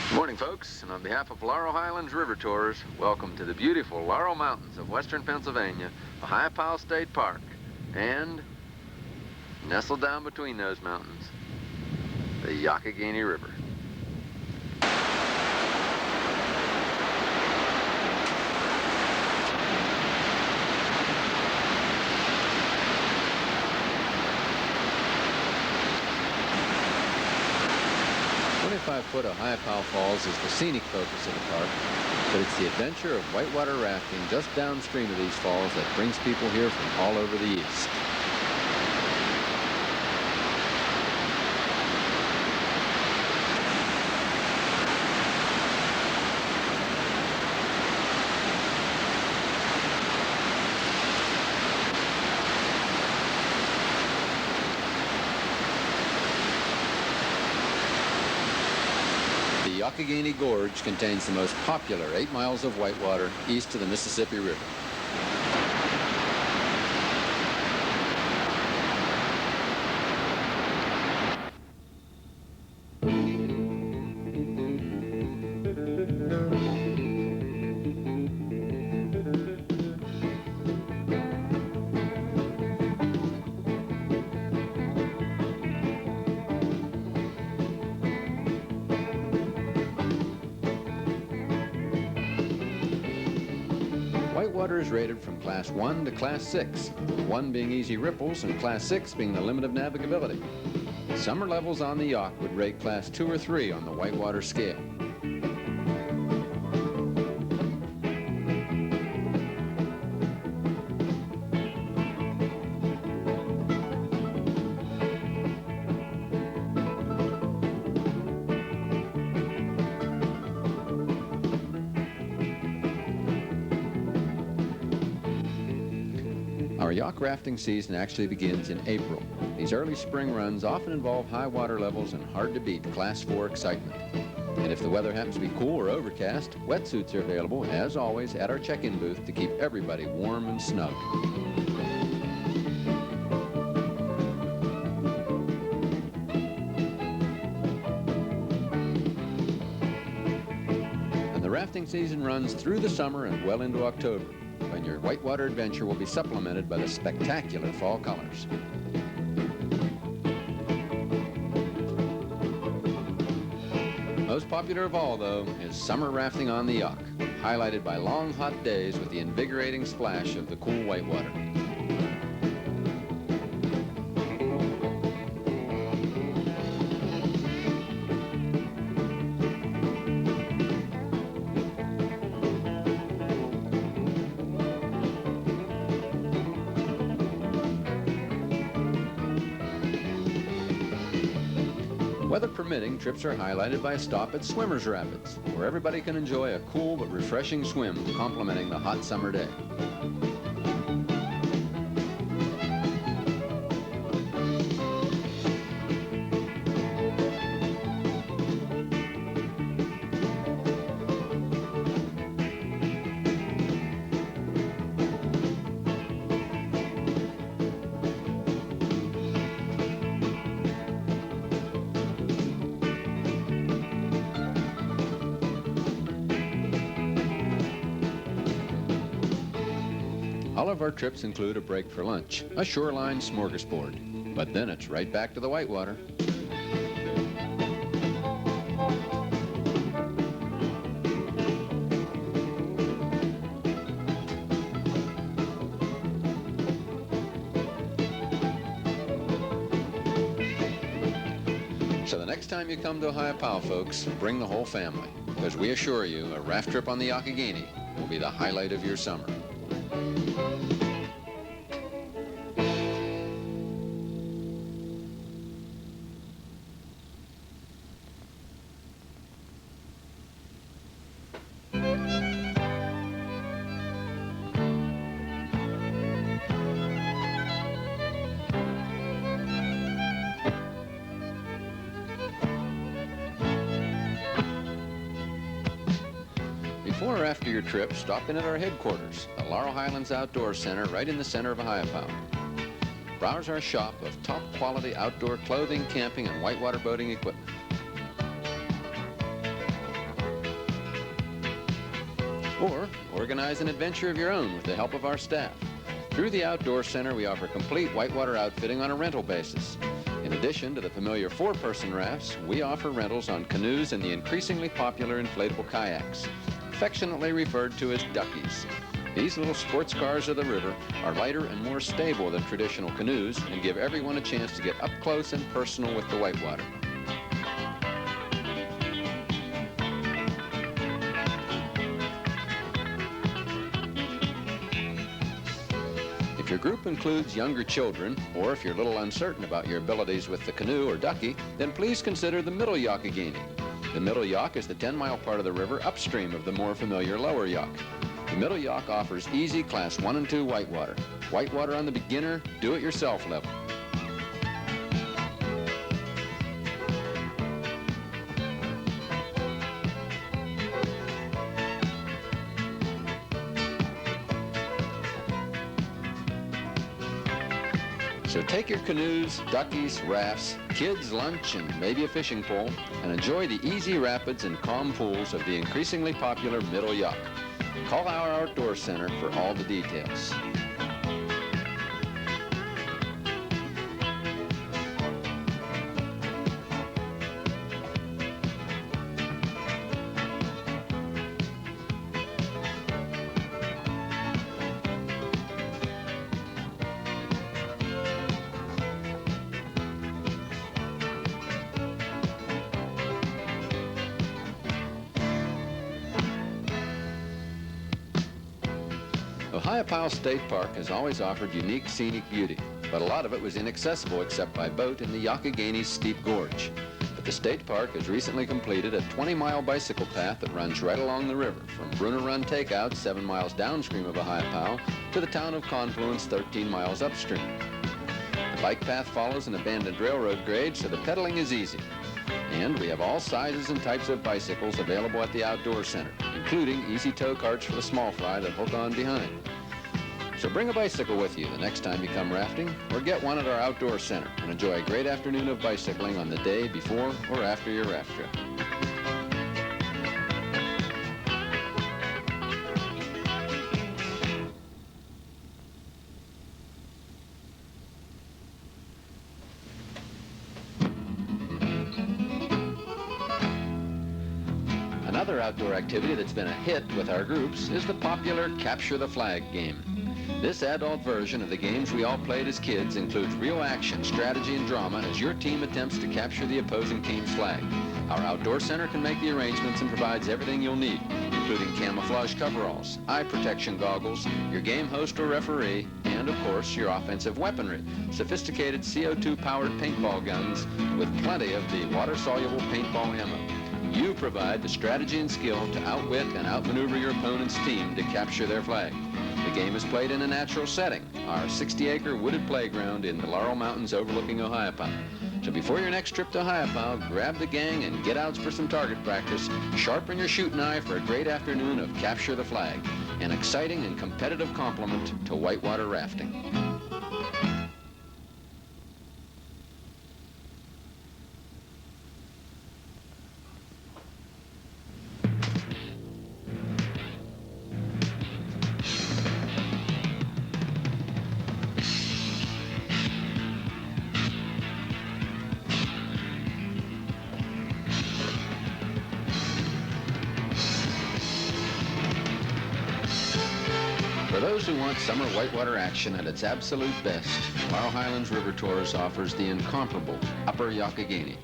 Good morning, folks, and on behalf of Laurel Highlands River Tours, welcome to the beautiful Laurel Mountains of western Pennsylvania, Ohio State Park, and nestled down between those mountains, the Youghiogheny River. 25-foot Ohio Falls is the scenic focus of the park, but it's the adventure of whitewater rafting just downstream of these falls that brings people here from all over the east. The Youghiogheny Gorge contains the most popular 8 miles of whitewater east of the Mississippi River. Whitewater is rated from Class 1 to Class 6, 1 being easy ripples and Class 6 being the limit of navigability. Summer levels on the Yacht would rate Class 2 or 3 on the whitewater scale. Our yacht rafting season actually begins in April. These early spring runs often involve high water levels and hard-to-beat Class 4 excitement. And if the weather happens to be cool or overcast, wetsuits are available, as always, at our check-in booth to keep everybody warm and snug. And the rafting season runs through the summer and well into October, when your whitewater adventure will be supplemented by the spectacular fall colors. Most popular of all, though, is summer rafting on the Yacht, highlighted by long, hot days with the invigorating splash of the cool whitewater. Weather permitting, trips are highlighted by a stop at Swimmers Rapids, where everybody can enjoy a cool but refreshing swim complementing the hot summer day. All of our trips include a break for lunch, a shoreline smorgasbord, but then it's right back to the whitewater. So the next time you come to Ohio, folks, bring the whole family, because we assure you a raft trip on the Youghiogheny will be the highlight of your summer. Before or after your trip, stop in at our headquarters, the Laurel Highlands Outdoor Center, right in the center of Ohio. Browse our shop of top-quality outdoor clothing, camping, and whitewater boating equipment. Or organize an adventure of your own with the help of our staff. Through the Outdoor Center, we offer complete whitewater outfitting on a rental basis. In addition to the familiar four-person rafts, we offer rentals on canoes and the increasingly popular inflatable kayaks, affectionately referred to as duckies. These little sports cars of the river are lighter and more stable than traditional canoes and give everyone a chance to get up close and personal with the whitewater. If your group includes younger children, or if you're a little uncertain about your abilities with the canoe or ducky, then please consider the Middle Youghiogheny. The Middle Yough is the 10-mile part of the river upstream of the more familiar Lower Yough. The Middle Yough offers easy Class 1 and 2 whitewater. Whitewater on the beginner, do-it-yourself level. So take your canoes, duckies, rafts, kids' lunch, and maybe a fishing pole, and enjoy the easy rapids and calm pools of the increasingly popular Middle Yough. Call our Outdoor Center for all the details. Ohio State Park has always offered unique scenic beauty, but a lot of it was inaccessible except by boat in the Youghioghany's steep gorge. But the state park has recently completed a 20-mile bicycle path that runs right along the river from Bruner Run Takeout 7 miles downstream of Ohio to the town of Confluence 13 miles upstream. The bike path follows an abandoned railroad grade, so the pedaling is easy. And we have all sizes and types of bicycles available at the Outdoor Center, including easy tow carts for the small fry that hook on behind. So bring a bicycle with you the next time you come rafting, or get one at our Outdoor Center and enjoy a great afternoon of bicycling on the day before or after your raft trip. Another outdoor activity that's been a hit with our groups is the popular Capture the Flag game. This adult version of the games we all played as kids includes real action, strategy, and drama as your team attempts to capture the opposing team's flag. Our Outdoor Center can make the arrangements and provides everything you'll need, including camouflage coveralls, eye protection goggles, your game host or referee, and of course your offensive weaponry, sophisticated CO2-powered paintball guns with plenty of the water-soluble paintball ammo. You provide the strategy and skill to outwit and outmaneuver your opponent's team to capture their flag. The game is played in a natural setting, our 60-acre wooded playground in the Laurel Mountains overlooking Ohio. So before your next trip to Ohio, grab the gang and get out for some target practice. Sharpen your shooting eye for a great afternoon of Capture the Flag, an exciting and competitive complement to whitewater rafting. For those who want summer whitewater action at its absolute best, Laurel Highlands River Tours offers the incomparable Upper Youghiogheny.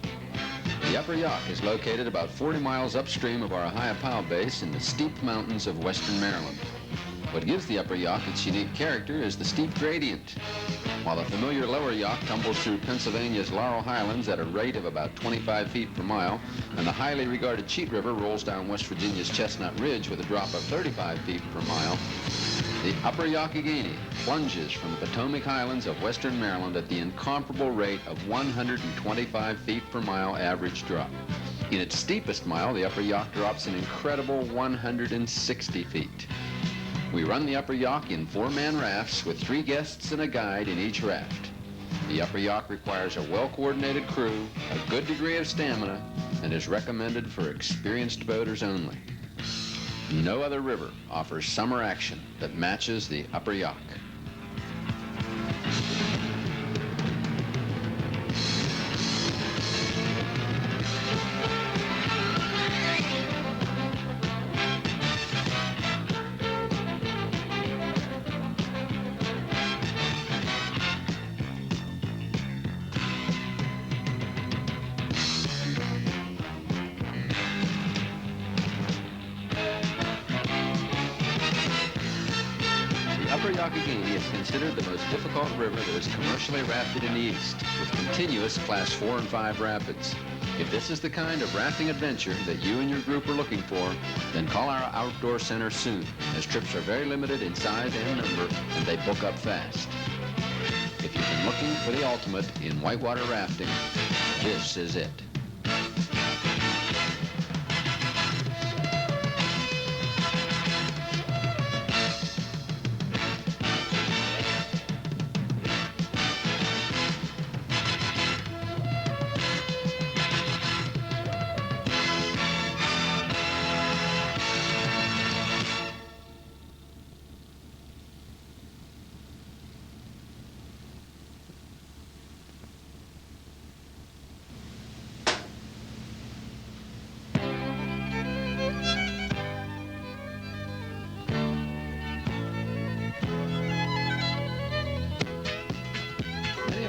The Upper Yough is located about 40 miles upstream of our Ohio base in the steep mountains of western Maryland. What gives the Upper Yough its unique character is the steep gradient. While the familiar Lower Yough tumbles through Pennsylvania's Laurel Highlands at a rate of about 25 feet per mile, and the highly regarded Cheat River rolls down West Virginia's Chestnut Ridge with a drop of 35 feet per mile, the Upper Youghiogheny plunges from the Potomac Highlands of western Maryland at the incomparable rate of 125 feet per mile average drop. In its steepest mile, the Upper Yough drops an incredible 160 feet. We run the Upper Yough in 4-man rafts with 3 guests and a guide in each raft. The Upper Yough requires a well-coordinated crew, a good degree of stamina, and is recommended for experienced boaters only. No other river offers summer action that matches the Upper Yough. The Upper Youghiogheny is considered the most difficult river that is commercially rafted in the East, with continuous Class 4 and 5 rapids. If this is the kind of rafting adventure that you and your group are looking for, then call our outdoor center soon, as trips are very limited in size and number, and they book up fast. If you've been looking for the ultimate in whitewater rafting, this is it.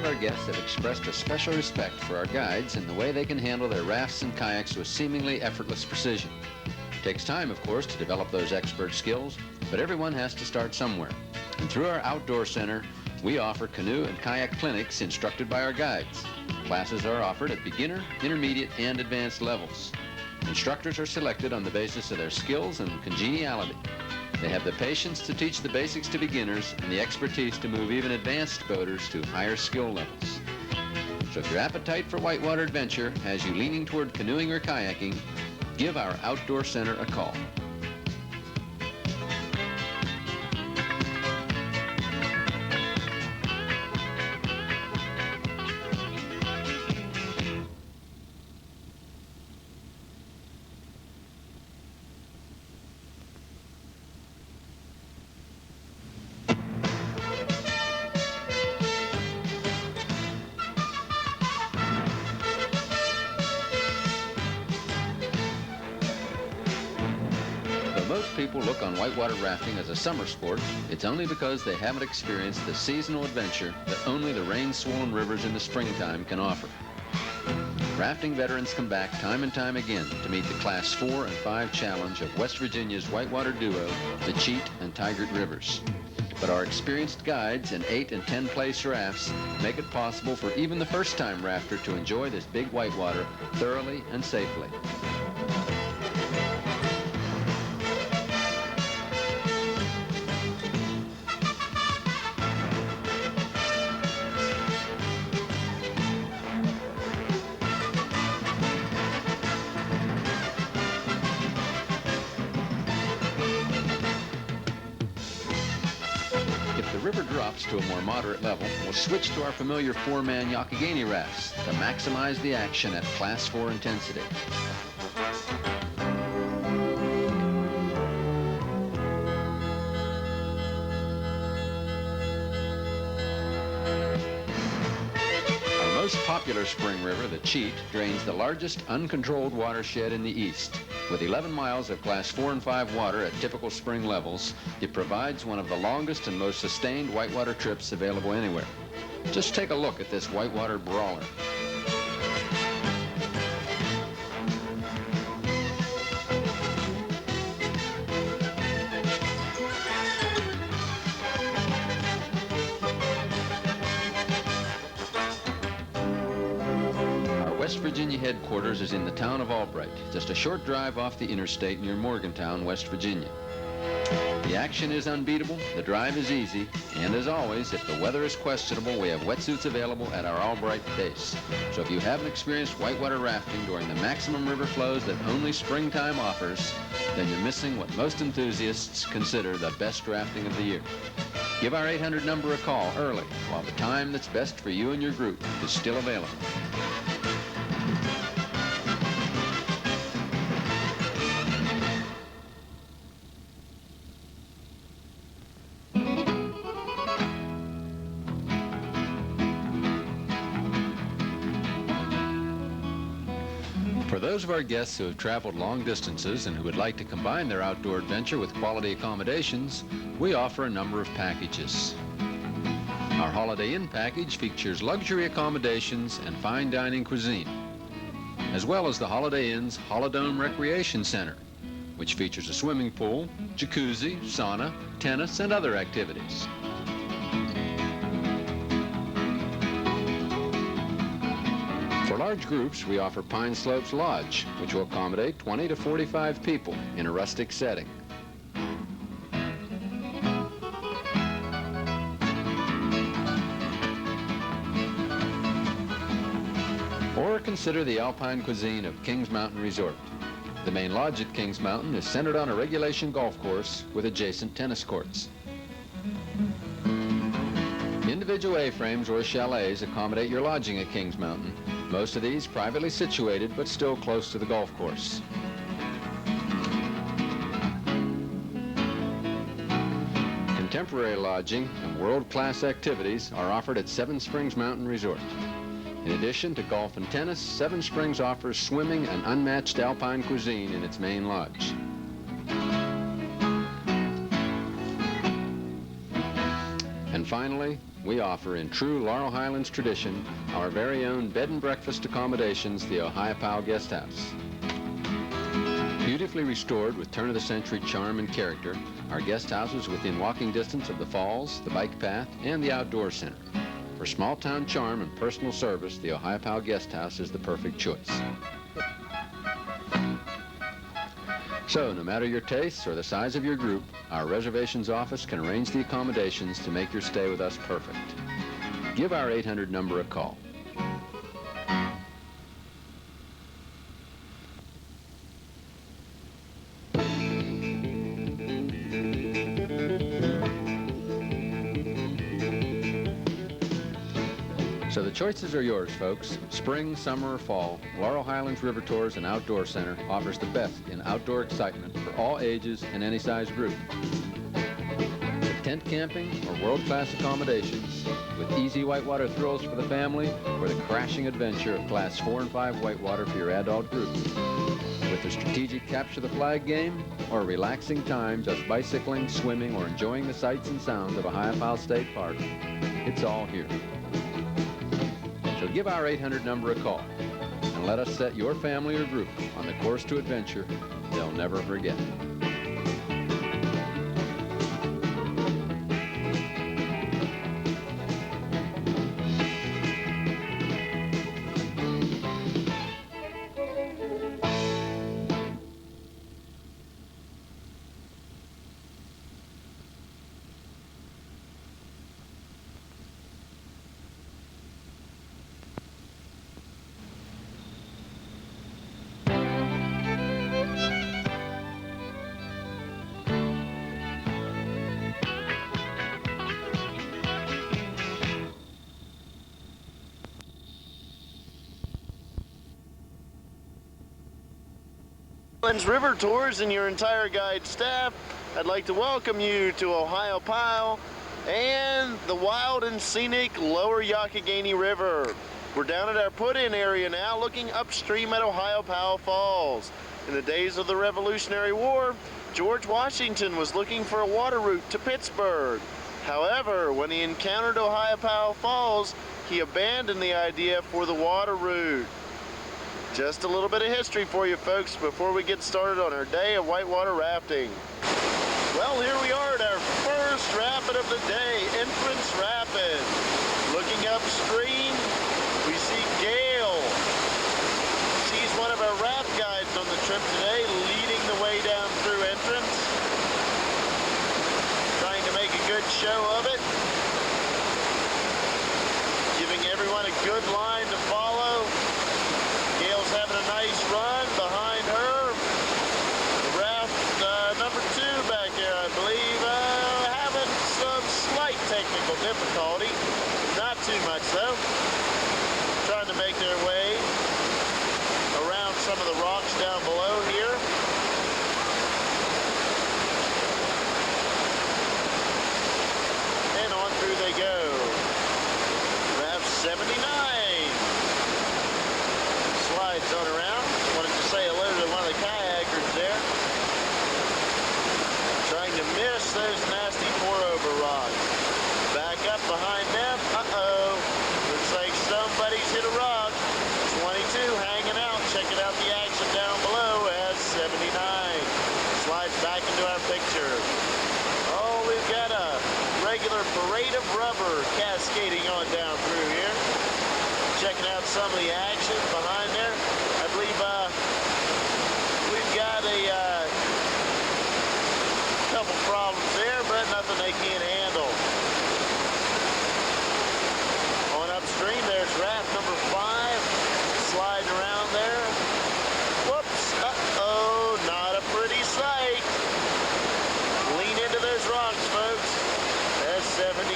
Our guests have expressed a special respect for our guides and the way they can handle their rafts and kayaks with seemingly effortless precision. It takes time, of course, to develop those expert skills, but everyone has to start somewhere. And through our outdoor center, we offer canoe and kayak clinics instructed by our guides. Classes are offered at beginner, intermediate, and advanced levels. Instructors are selected on the basis of their skills and congeniality. They have the patience to teach the basics to beginners and the expertise to move even advanced boaters to higher skill levels. So if your appetite for whitewater adventure has you leaning toward canoeing or kayaking, give our outdoor center a call. Most people look on whitewater rafting as a summer sport, it's only because they haven't experienced the seasonal adventure that only the rain-swollen rivers in the springtime can offer. Rafting veterans come back time and time again to meet the Class 4 and 5 challenge of West Virginia's whitewater duo, the Cheat and Tigert Rivers. But our experienced guides in 8 and 10 place rafts make it possible for even the first-time rafter to enjoy this big whitewater thoroughly and safely. The river drops to a more moderate level, we'll switch to our familiar 4-man Youghiogheny rafts to maximize the action at Class 4 intensity. Our most popular spring river, the Cheat, drains the largest uncontrolled watershed in the east. With 11 miles of Class 4 and 5 water at typical spring levels, it provides one of the longest and most sustained whitewater trips available anywhere. Just take a look at this whitewater brawler. West Virginia headquarters is in the town of Albright, just a short drive off the interstate near Morgantown, West Virginia. The action is unbeatable, the drive is easy, and as always, if the weather is questionable, we have wetsuits available at our Albright base. So if you haven't experienced whitewater rafting during the maximum river flows that only springtime offers, then you're missing what most enthusiasts consider the best rafting of the year. Give our 800 number a call early, while the time that's best for you and your group is still available. those of our guests who have traveled long distances and who would like to combine their outdoor adventure with quality accommodations, we offer a number of packages. Our Holiday Inn package features luxury accommodations and fine dining cuisine, as well as the Holiday Inn's Holidome Recreation Center, which features a swimming pool, jacuzzi, sauna, tennis, and other activities. For large groups, we offer Pine Slopes Lodge, which will accommodate 20 to 45 people in a rustic setting. Or consider the alpine cuisine of Kings Mountain Resort. The main lodge at Kings Mountain is centered on a regulation golf course with adjacent tennis courts. Individual A-frames or chalets accommodate your lodging at Kings Mountain. Most of these privately situated, but still close to the golf course. Contemporary lodging and world-class activities are offered at Seven Springs Mountain Resort. In addition to golf and tennis, Seven Springs offers swimming and unmatched alpine cuisine in its main lodge. And finally, we offer, in true Laurel Highlands tradition, our very own bed and breakfast accommodations, the Youghiogheny Guest House. Beautifully restored with turn-of-the-century charm and character, our guest house is within walking distance of the falls, the bike path, and the outdoor center. For small-town charm and personal service, the Youghiogheny Guest House is the perfect choice. So, no matter your tastes or the size of your group, our reservations office can arrange the accommodations to make your stay with us perfect. Give our 800 number a call. So the choices are yours, folks. Spring, summer, or fall, Laurel Highlands River Tours and Outdoor Center offers the best in outdoor excitement for all ages and any size group. With tent camping or world-class accommodations, with easy whitewater thrills for the family, or the crashing adventure of Class 4 and 5 whitewater for your adult group. With the strategic capture the flag game, or a relaxing time just bicycling, swimming, or enjoying the sights and sounds of Youghiogheny State Park, it's all here. So give our 800 number a call and let us set your family or group on the course to adventure they'll never forget. Highlands River Tours and your entire guide staff, I'd like to welcome you to Youghiogheny and the wild and scenic Lower Youghiogheny River. We're down at our put-in area now, looking upstream at Youghiogheny Falls. In the days of the Revolutionary War, George Washington was looking for a water route to Pittsburgh. However, when he encountered Youghiogheny Falls, he abandoned the idea for the water route. Just a little bit of history for you folks before we get started on our day of whitewater rafting. Well, here we are at our first rapid of the day, Entrance Rapid. Looking upstream, we see Gail. She's one of our raft guides on the trip today, leading the way down through Entrance. Trying to make a good show of it. Giving everyone a good line to follow. Gail's having a nice run behind her. The raft number 2 back there, I believe, having some slight technical difficulty. Not too much though. Trying to make their way around some of the rocks down below here. And on through they go. Raft 79. Slides on around. Wanted to Slides back into our picture. Oh, we've got a regular parade of rubber cascading on down through here. Checking out some of the action behind there. I believe we've got a couple problems there, but nothing they can't handle. On upstream, there's raft number 5, sliding around there. Whoops, uh-oh, not a pretty sight. Lean into those rocks, folks. That's 79,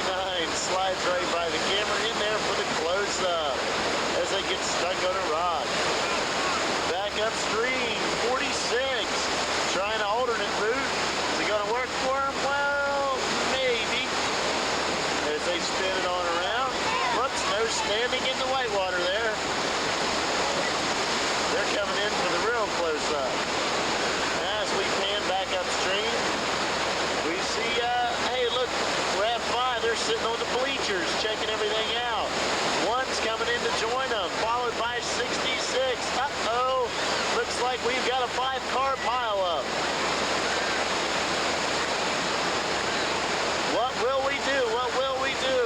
slides right by the camera in there for the close-up as they get stuck on a rock. Back upstream, 46, trying an alternate route. Is it gonna work for them? Well, maybe. As they spin it on around. Whoops, no standing in the whitewater there. They're coming in for the real close-up. As we pan back upstream, we see, hey, look, Raft 5, they're sitting on the bleachers, checking everything out. One's coming in to join them, followed by 66. Uh-oh, looks like we've got a 5-car pileup. What will we do? What will we do?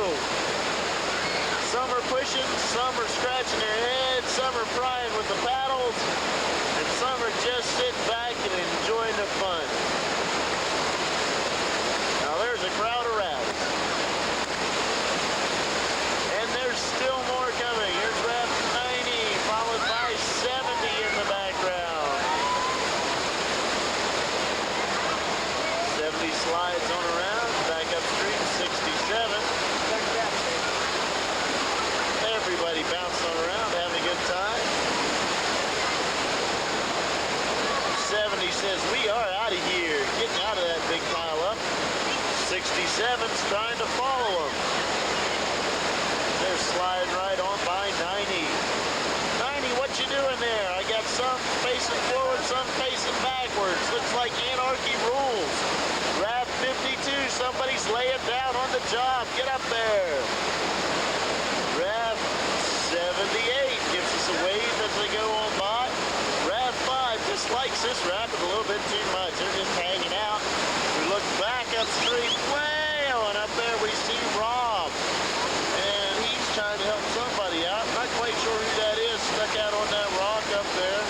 Some are pushing, some are scratching their heads, some are prying with the paddles, and some are just sitting back and enjoying the fun. Now there's a crowd of rafts. And there's still more coming. Here's raft 90, followed by 70 in the background. 70 slides on around, back upstream, 67. Everybody bouncing around, having a good time. 70 says, we are out of here, getting out of that big pile up. 67's trying to follow them. They're sliding right on by 90. 90, what you doing there? I got some facing forward, some facing backwards. Looks like anarchy rules. Raft 52, somebody's laying down on the job. Get up there. Raft 78 gives us a wave as they go on by. Raft 5 dislikes this raft a little bit too much. They're just hanging out. We look back upstream, way on up there we see Rob. And he's trying to help somebody out. Not quite sure who that is, stuck out on that rock up there.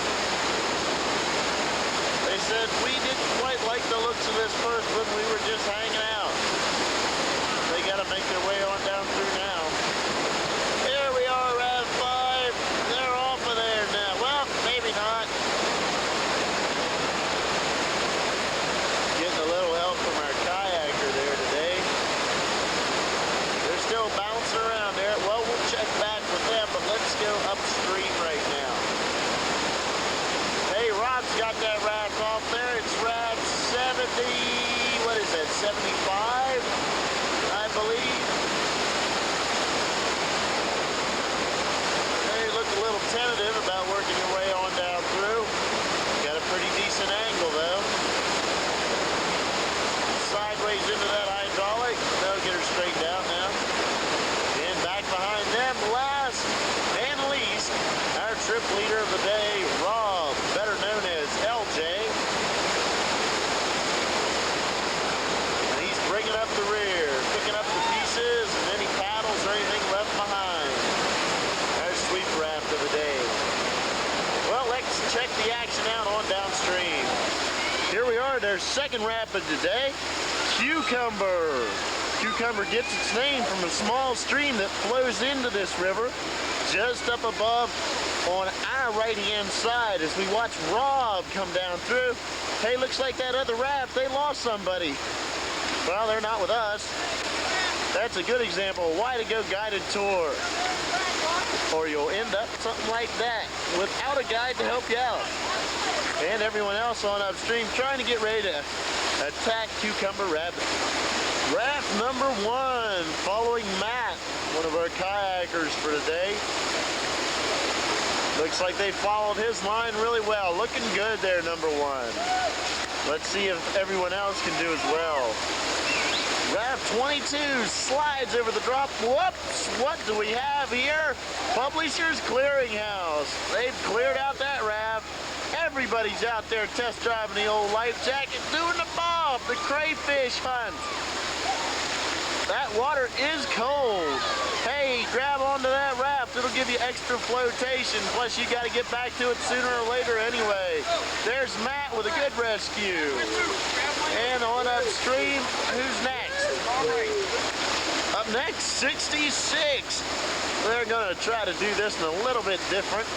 They said, we didn't quite like the looks of this first when we were just hanging out. They got to make their way on down through now. Here we are, Raft 5. They're off of there now. Well, maybe not. Getting a little help from our kayaker there today. They're still bouncing around there. Well, we'll check back with them, but let's go upstream right now. Hey, Rob's got that raft off there. It's raft 70, what is that, 75, I believe. They look a little tentative about working your way on down through. Got a pretty decent angle, though. Sideways into that hydraulic. They'll get her straightened out now. And back behind them, last and least, our trip leader of the day, Rob, better known as LJ. And he's bringing up the rear, picking up the pieces and any paddles or anything left behind. Our sweep raft of the day. Well, let's check the action out on downstream. Here we are, their second raft of the day, Cucumber. Cucumber gets its name from a small stream that flows into this river just up above on our right-hand side as we watch Rob come down through. Hey, looks like that other raft, they lost somebody. Well, they're not with us. That's a good example of why to go guided tour. Or you'll end up something like that without a guide to help you out. And everyone else on upstream trying to get ready to attack Cucumber Rapids. Raft number 1, following Matt, one of our kayakers for today. Looks like they followed his line really well. Looking good there, number 1. Let's see if everyone else can do as well. Raft 22 slides over the drop. Whoops, what do we have here? Publishers Clearinghouse. They've cleared out that raft. Everybody's out there test driving the old life jacket, doing the bob, the crayfish hunt. That water is cold. Hey, grab onto that raft. It'll give you extra flotation. Plus, you got to get back to it sooner or later anyway. There's Matt with a good rescue. And on upstream, who's next? Up next, 66. They're going to try to do this in a little bit different.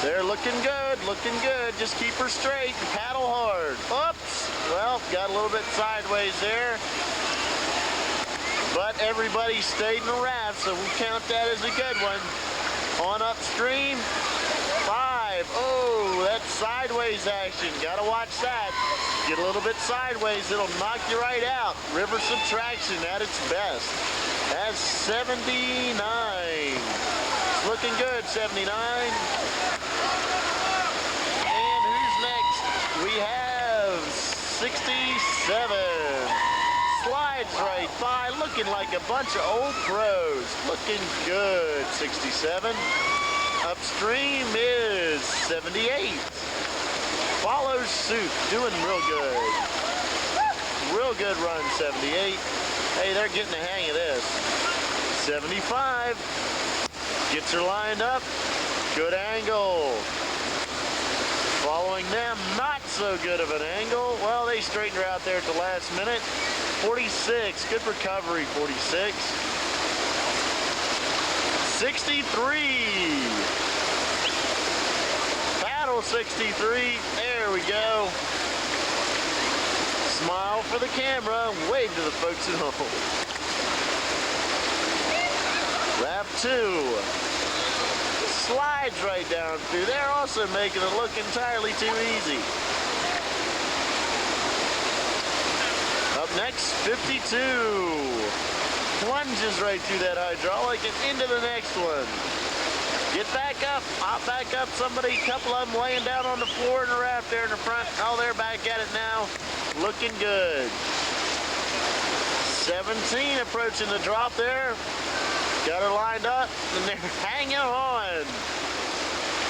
They're looking good, looking good. Just keep her straight and paddle hard. Oops. Well, got a little bit sideways there. But everybody stayed in the raft, so we'll count that as a good one. On upstream, 5. Oh, that's sideways action. Gotta watch that. Get a little bit sideways, it'll knock you right out. River subtraction at its best. That's 79. It's looking good, 79. And who's next? We have 67. Slides right by, looking like a bunch of old pros. Looking good, 67. Upstream is 78. Follows suit, doing real good. Real good run, 78. Hey, they're getting the hang of this. 75. Gets her lined up. Good angle. Following them, not so good of an angle. Well, they straightened her out there at the last minute. 46, good recovery, 46. 63. Paddle 63, there we go. Smile for the camera, wave to the folks at home. Lap 2. Slides right down through. They're also making it look entirely too easy. Up next, 52. Plunges right through that hydraulic and into the next one. Get back up, hop back up. Somebody, a couple of them laying down on the floor in the raft there in the front. Oh, they're back at it now. Looking good. 17 approaching the drop there. Got her lined up, and they're hanging on.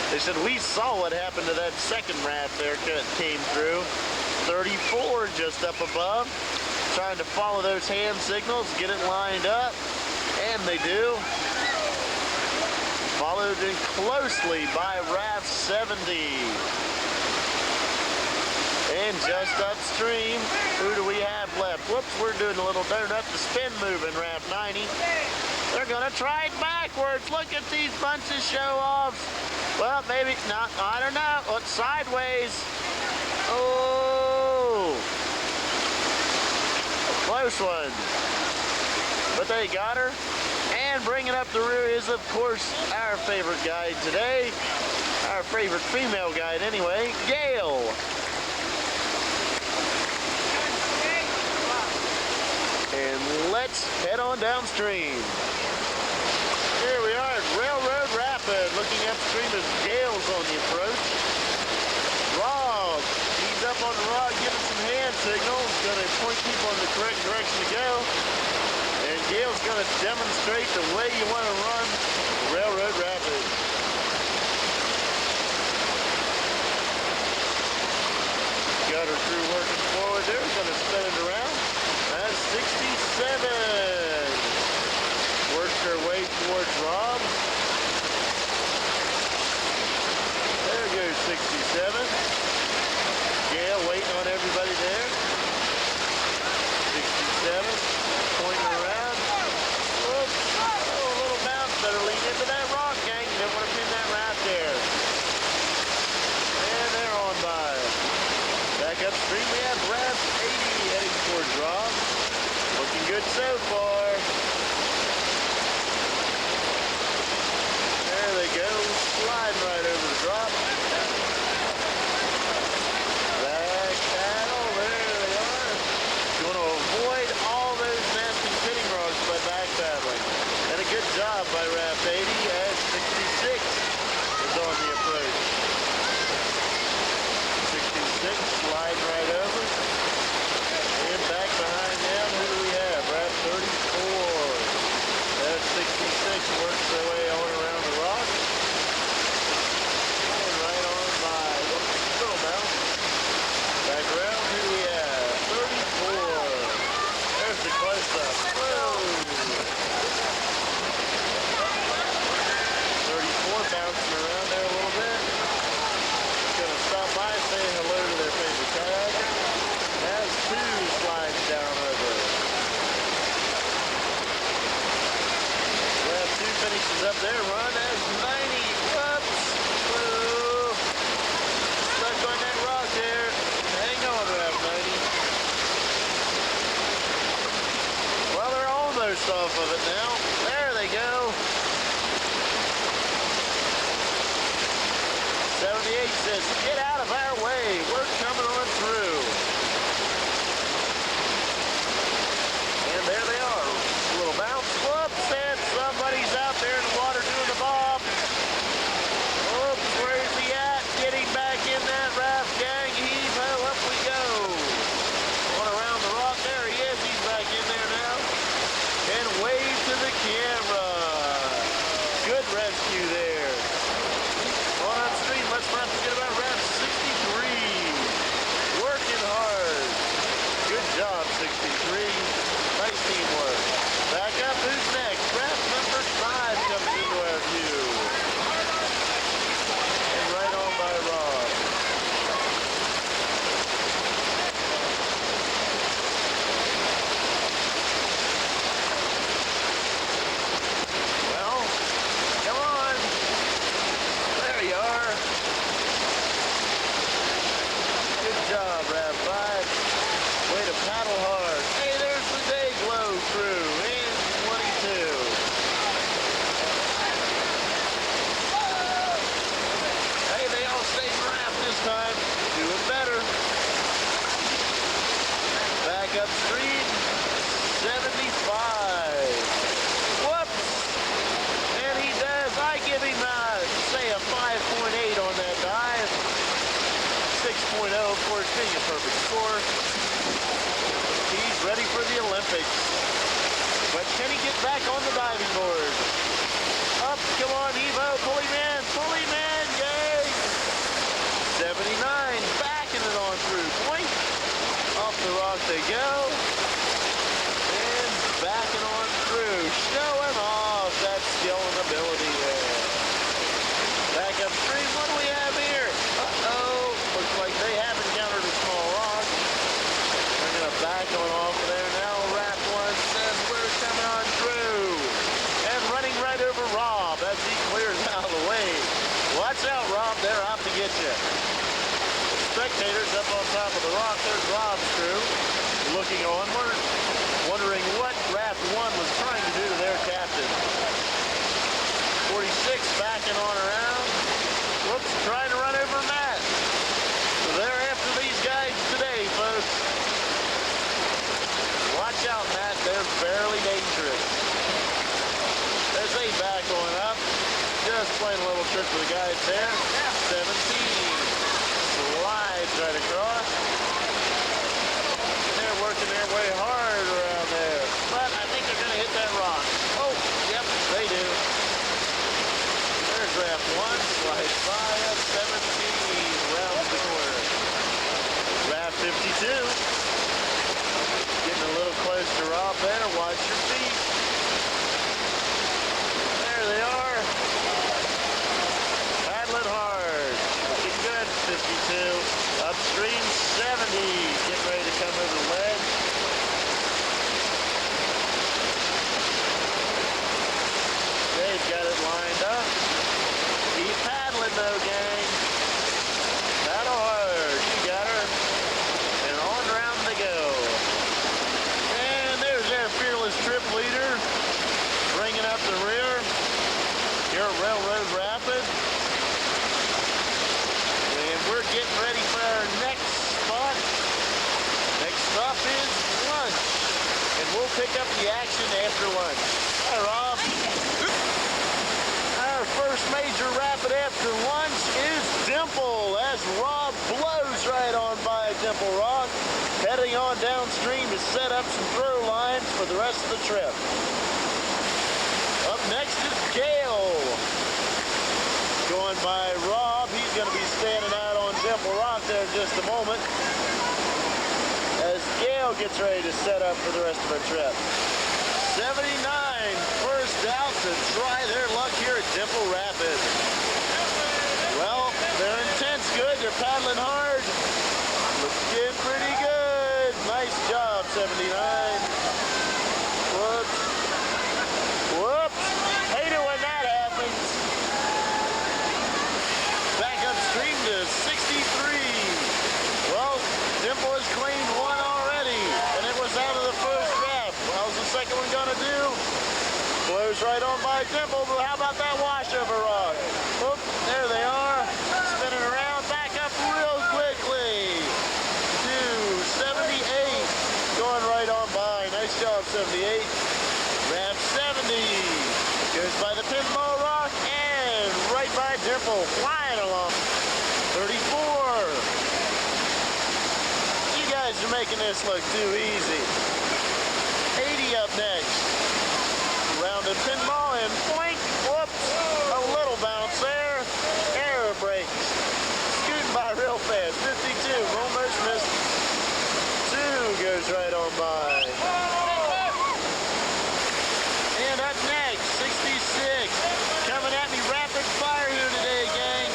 They said, we saw what happened to that second raft there that came through. 34 just up above. Trying to follow those hand signals, get it lined up, and they do. Followed in closely by raft 70. And just upstream, who do we have left? Whoops, we're doing a little donut to spin move in raft 90. They're gonna try it backwards. Look at these bunches show-offs. Well, maybe not, I don't know. Look, sideways. Oh, close one. But they got her. And bringing up the rear is, of course, our favorite guide today. Our favorite female guide anyway, Gail. And let's head on downstream. Here we are at Railroad Rapid. Looking upstream as Gail's on the approach. Rob, he's up on the rod giving some hand signals. Going to point people in the correct direction to go. And Gail's going to demonstrate the way you want to run Railroad Rapid. Got her crew working forward there. Going to spin it around. That's 67. Works her way towards Rob. There goes 67. Gail waiting on everybody there. 67. Pointing around. Whoops. Oh, a little bounce. Better lean into that rock, gang. You don't want to pin that right there. And they're on by. Back upstream, we have raft 80 heading towards Rob. Looking good so far. There they go, sliding right over the drop. Back paddle, there they are. You want to avoid all those nasty pitting rocks by back paddling. And a good job by raft 80 as 66 is on the approach. 66 sliding right over. And back behind them, who do we have? Raft 34. Nice teamwork. Back up, who's next? Raft number 5 coming into our view. And right on by Rob. Well, come on. There you are. Good job, Raft 5. Way to paddle hard. Hey, there's the day glow through in 22. Hey, they all stayed in raft this time. Doing better. Back upstream, 75. Whoops! And he does. I give him, say, a 5.8 on that dive. 6.0, of course, being a perfect score. He's ready for the Olympics. But can he get back on the diving board? Up, come on, Evo, pull him in, yay! 79, backing it on through, point. Off the rock they go. And backing on through, showing off that skill and ability there. Back upstream, what do we have here? Uh-oh, looks like they have encountered a small rock. We're gonna back on off there now. Raft 1 says we're coming on through. And running right over Rob as he clears out of the way. Watch out, Rob, they're out to get you. Spectators up on top of the rock, there's Rob's crew, looking onward, wondering what Raft 1 was trying to do to their captain. 46 backing on around. Whoops, trying to run over Matt. So they're after these guys today, folks. Watch out, Matt, they're fairly dangerous. There's a back going up. Just playing a little trick with the guys there. 17. Slides right across. They're working their way hard around there. But I think they're going to hit that rock. Oh, yep, they do. There's Raft 1. Slides by at 17. Rounds the corner. Raft 52. Getting a little close to Rob there. Watch your feet. There they are. Paddling hard. Looking good. 52. Upstream 70. Getting ready to come over the ledge. They've got it lined up. Keep paddling though, gang. Paddle hard. You got her. And on round they go. And there's their fearless trip leader. Bringing up the rear. Here at Railroad Rapid. And we're getting ready for our next spot. Next stop is lunch. And we'll pick up the action after lunch. Hi, Rob. Our first major rapid after lunch is Dimple, as Rob blows right on by Dimple Rock, heading on downstream to set up some throw lines for the rest of the trip. Up next is Gale. Going by Rob. He's going to be standing out on Dimple Rock there in just a moment as Gale gets ready to set up for the rest of our trip. 79, first out to try their luck here at Dimple Rapid. Well, their intent's good. They're paddling hard. Looking pretty good. Nice job, 79. Whoops. Whoops. Hate it when that happens. Back upstream to 63. Well, Dimple has claimed one already, and it was out of the first raft. How's the second one gonna do? Blows right on by Dimple, but how about that washover rock? Oop, there they are. Spinning around, back up real quickly. To 78. Going right on by. Nice job, 78. Raft 70. Goes by the pinball rock and right by Dimple. Flying along. 34. You guys are making this look too easy. 80 up next. Rounded pinball and point. Whoops. A little bounce there. Error brakes. Scooting by real fast. 52. Almost missed. 2 goes right on on by. And up next, 66. Coming at me rapid fire here today, gang.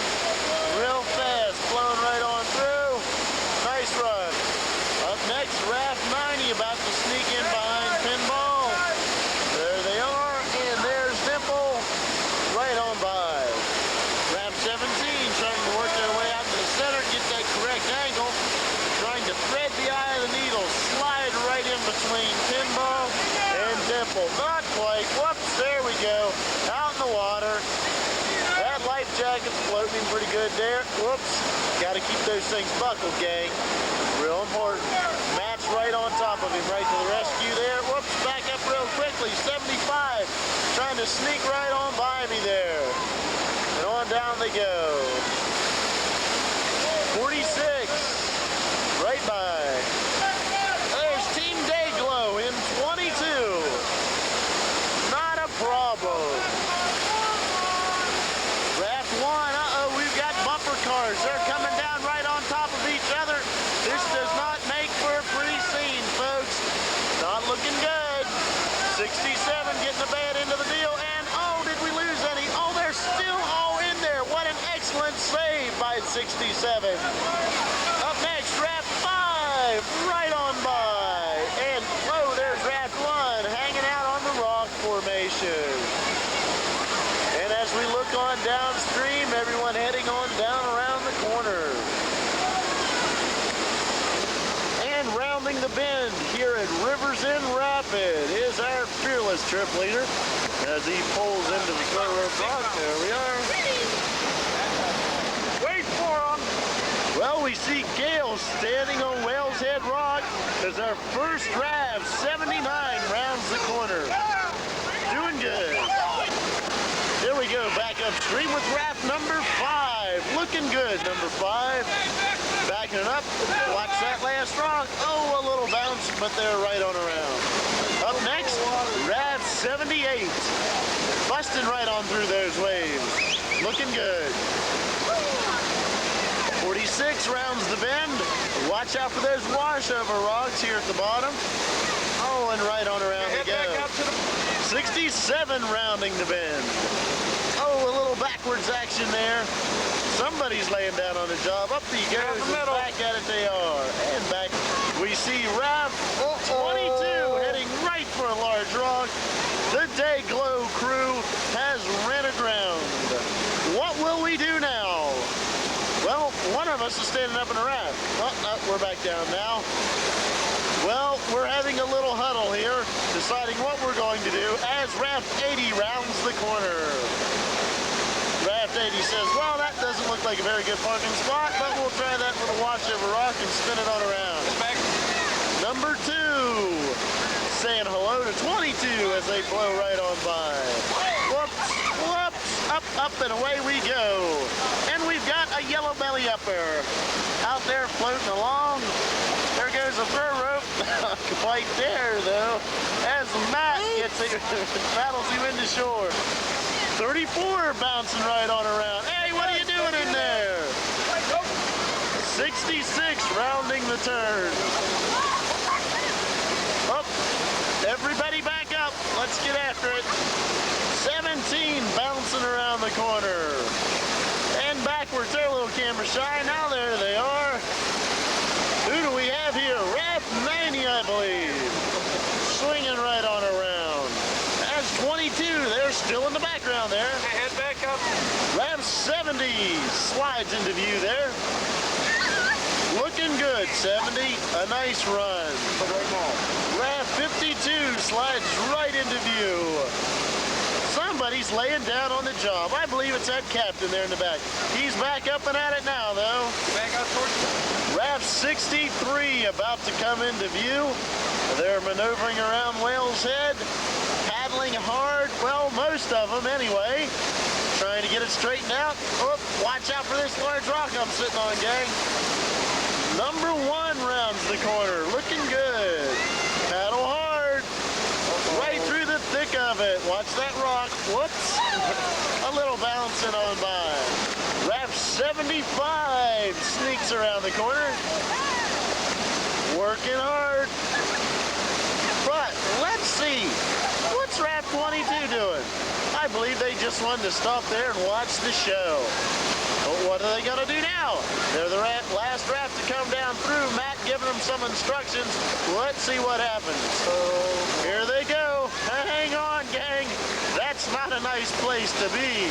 Real fast, flowing right on through. Nice run. Up next, Raft 90 about to sneak in behind Pinball. There they are, and there's Dimple right on by. Raft 17 trying to work their way out to the center, get that correct angle. Trying to thread the eye of the needle, slide right in between Pinball and Dimple. Not quite. Whoops, there we go. Out in the water. That life jacket's floating pretty good there. Whoops. Got to keep those things buckled, gang. Real important. Matt's right on top of him, right to the rescue there. Whoops, back up real quickly. 75. Trying to sneak right on by me there. And on down they go. 46. Right by. There's Team Dayglow in 22. Not a problem. Raft 1, we've got bumper cars. They're coming down right on top of each other. This does not make for a pretty scene, folks. Not looking good. 67 getting a bad end of the deal. And, oh, did we lose any? Oh, they're still all in there. What an excellent save by 67. Up next, Raft 5, right on by. And, oh, there's Raft 1 hanging out on the rock formation. And as we look on downstream, everyone heading on down around the corner. And rounding the bend here at Rivers End Rapid is our fearless trip leader as he pulls into the third rope rock. There we are. Wait for him. Well, we see Gale standing on Whale's Head Rock as our first Rav 79 rounds the corner. Doing good. There we go, back upstream with Raft number 5. Looking good, number 5. Backing it up. Watch that last rock. Oh, a little bounce, but they're right on around. Up next, Rav 78. Busting right on through those waves. Looking good. 46 rounds the bend. Watch out for those washover rocks here at the bottom. Oh, and right on around they go. 67 rounding the bend. Oh, a little backwards action there. Somebody's laying down on the job. Up he goes, and back at it they are. And back. We see Rav 22 heading right for a large rock. The Dayglow crew has ran aground. What will we do now? Well, one of us is standing up in a raft. Oh, no, we're back down now. Well, we're having a little huddle here, deciding what we're going to do as Raft 80 rounds the corner. Raft 80 says, well, that doesn't look like a very good parking spot, but we'll try that with a washover rock and spin it on around. Number 2, saying hello to 22 as they blow right on by. Whoops, whoops, up, and away we go. And we've got a yellow belly upper out there floating along. There goes a fur rope. Quite there, though, as Matt gets it, paddles him into shore. 34 bouncing right on around. Hey, what are you doing in there? 66 rounding the turn. Up, everybody back up. Let's get after it. 17 bouncing around the corner. And backwards, they're a little camera shy. Now there they are. Who do we have here? Raft 90, I believe. Swinging right on around. That's 22. They're still in the background there. Head back up. Raft 70 slides into view there. Looking good, 70. A nice run. Raft 52 slides right into view. Somebody's laying down on the job. I believe it's that captain there in the back. He's back up and at it now, though. Back up towards Raft 63 about to come into view. They're maneuvering around Whale's Head, paddling hard. Well, most of them anyway. Trying to get it straightened out. Oh, watch out for this large rock I'm sitting on, gang. Number 1 rounds the corner. Looking good. Paddle hard. Right through the thick of it. Watch that rock. Whoops. A little bouncing on by. Raft 75 sneaks around the corner. Working hard. see. What's Raft 22 doing? I believe they just wanted to stop there and watch the show. But what are they gonna do now? They're the last raft to come down through. Matt giving them some instructions. Let's see what happens. Here they go. Hang on, gang. That's not a nice place to be.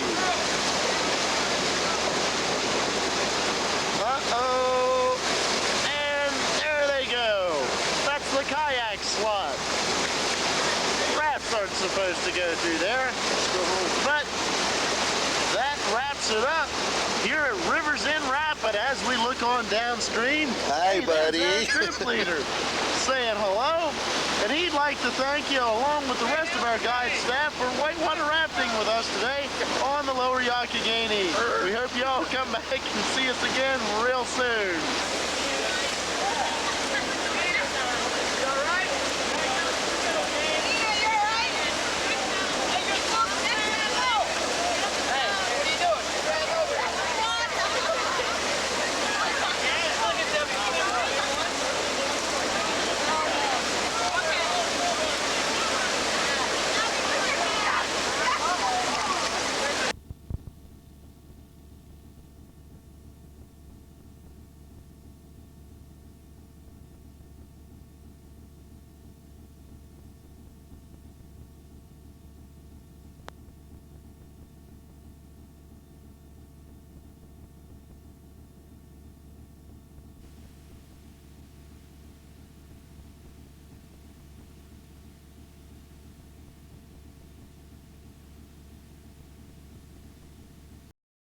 Uh-oh. And there they go. That's the kayak slot. Rafts aren't supposed to go through there. But that wraps it up here at Rivers End Rapid as we look on downstream. Hi, buddy. Our trip leader saying hello. And he'd like to thank you, along with the rest of our guide staff, for whitewater rafting with us today on the Lower Youghiogheny. We hope you all come back and see us again real soon.